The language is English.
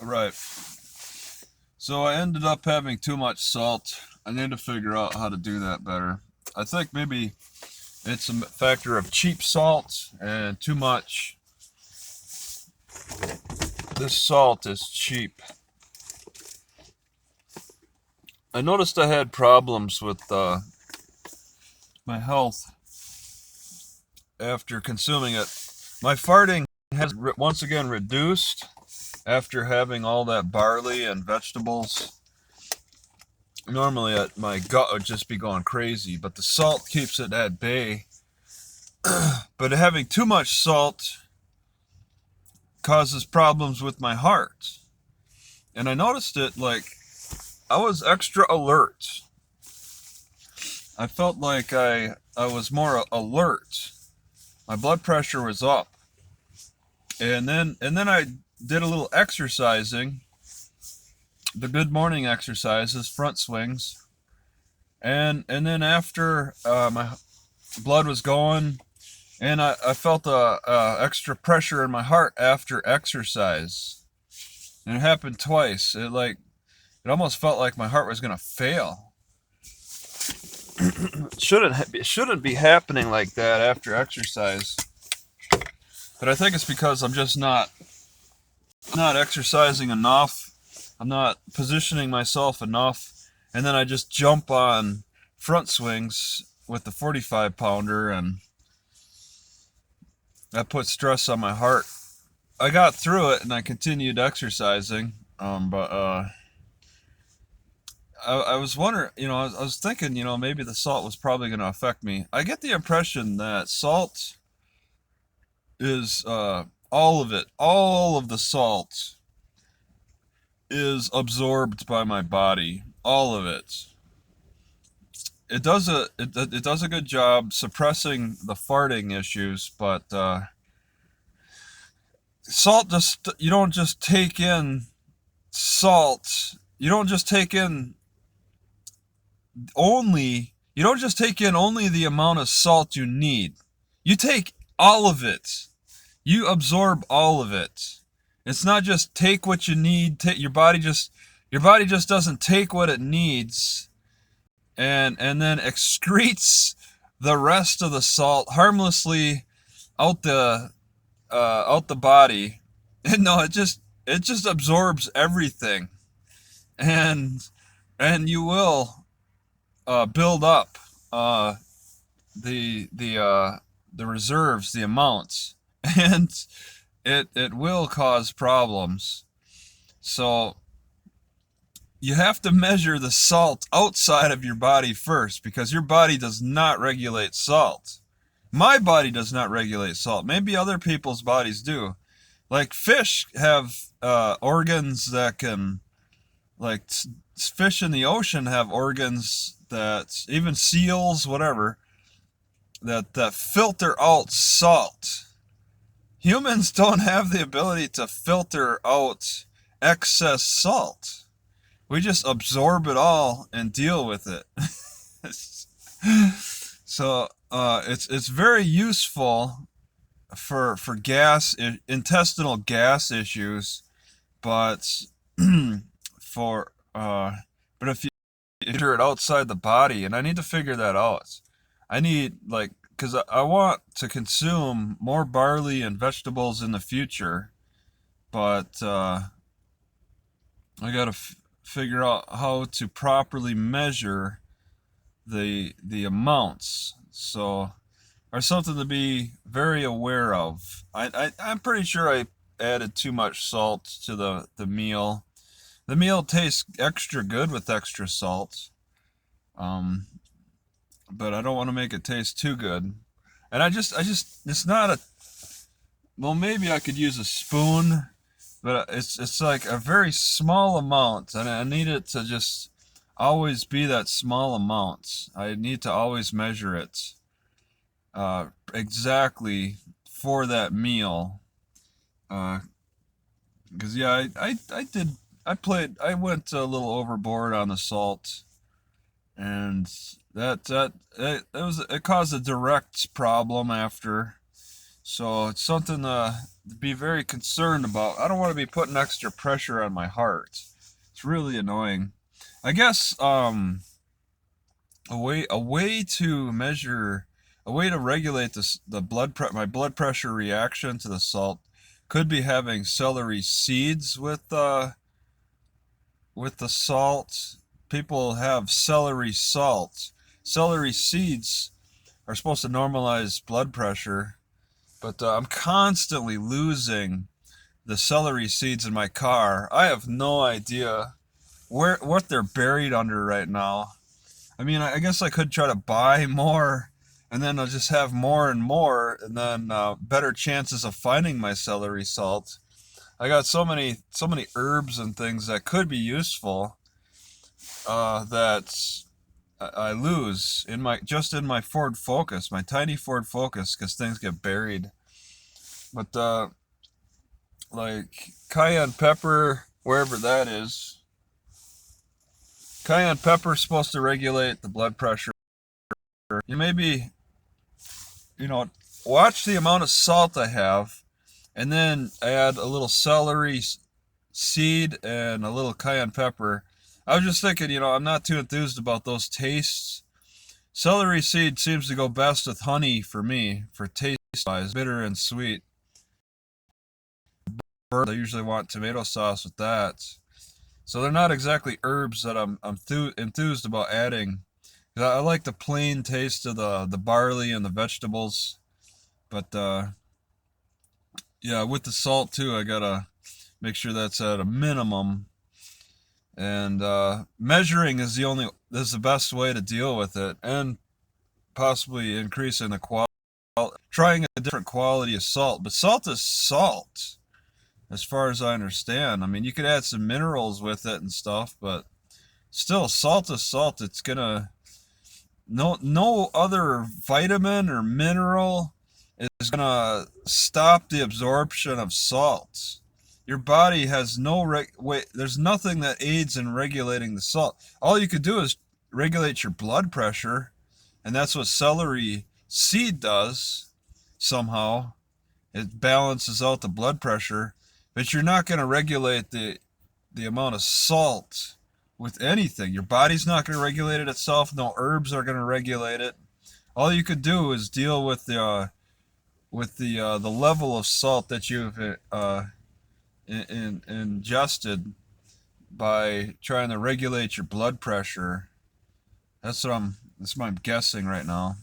Right. So I ended up having too much salt. I need to figure out how to do that better. I think maybe it's a factor of cheap salt and too much. This salt is cheap. I noticed I had problems with my health after consuming it. My farting has once again reduced after having all that barley and vegetables. Normally, my gut would just be going crazy, but the salt keeps it at bay. But having too much salt causes problems with my heart. And I noticed it like I was extra alert. I felt like I was more alert. My blood pressure was up. And then I did a little exercising, the good morning exercises, front swings. And then after my blood was going, and I felt a extra pressure in my heart after exercise. And it happened twice. It almost felt like my heart was gonna fail. It shouldn't be happening like that after exercise. But I think it's because I'm just not exercising enough. I'm not positioning myself enough, and then I just jump on front swings with the 45 pounder, and that put stress on my heart. I got through it and I continued exercising. But I was wondering, I was thinking, maybe the salt was probably going to affect me. I get the impression that salt is all of it, all of the salt is absorbed by my body, all of it. It does a good job suppressing the farting issues, but salt just you don't just take in salt. You don't just take in you don't just take in only the amount of salt you need. You take all of it. You absorb all of it. It's not just take what you need. Your body just doesn't take what it needs and then excretes the rest of the salt harmlessly out the body. And no, it just absorbs everything, and you will build up uh, the reserves, the amounts, and it will cause problems. So you have to measure the salt outside of your body first, because your body does not regulate salt. My body does not regulate salt. Maybe other people's bodies do. Like fish have organs that can, like fish in the ocean have organs that, even seals, whatever, that filter out salt. Humans don't have the ability to filter out excess salt. We just absorb it all and deal with it. So it's very useful for intestinal gas issues, but for but if you enter it outside the body, and I need to figure that out. I need, like, because I want to consume more barley and vegetables in the future, but I gotta figure out how to properly measure the amounts. So, are something to be very aware of. I'm pretty sure I added too much salt to the meal. The meal tastes extra good with extra salt, um, but I don't want to make it taste too good. And it's not a, well, maybe I could use a spoon, but it's like a very small amount, and I need it to just always be that small amount. I need to always measure it exactly for that meal. Because yeah, I did I went a little overboard on the salt, and it caused a direct problem after. So it's something be very concerned about. I don't want to be putting extra pressure on my heart. It's really annoying. I guess a way to measure, a way to regulate this, my blood pressure reaction to the salt could be having celery seeds with the salt. People have celery salt. Celery seeds are supposed to normalize blood pressure, but I'm constantly losing the celery seeds in my car. I have no idea what they're buried under right now. I mean, I guess I could try to buy more, and then I'll just have more and more, and then better chances of finding my celery salt. I got so many herbs and things that could be useful that I lose in my Ford Focus, my tiny Ford Focus, because things get buried. But like cayenne pepper, wherever that is, cayenne pepper is supposed to regulate the blood pressure. You maybe, you know, watch the amount of salt I have, and then add a little celery seed and a little cayenne pepper. I was just thinking, I'm not too enthused about those tastes. Celery seed seems to go best with honey for me, for taste wise, bitter and sweet. I usually want tomato sauce with that. So they're not exactly herbs that I'm enthused about adding. I like the plain taste of the barley and the vegetables, but yeah, with the salt too, I gotta make sure that's at a minimum. And measuring is the best way to deal with it, and possibly increasing the quality, trying a different quality of salt. But salt is salt, as far as I understand. I mean, you could add some minerals with it and stuff, but still, salt is salt. It's gonna no other vitamin or mineral is gonna stop the absorption of salt. Your body has no wait. There's nothing that aids in regulating the salt. All you could do is regulate your blood pressure, and that's what celery seed does. Somehow, it balances out the blood pressure, but you're not going to regulate the amount of salt with anything. Your body's not going to regulate it itself. No herbs are going to regulate it. All you could do is deal with the level of salt that you've ingested by trying to regulate your blood pressure. That's what I'm guessing right now.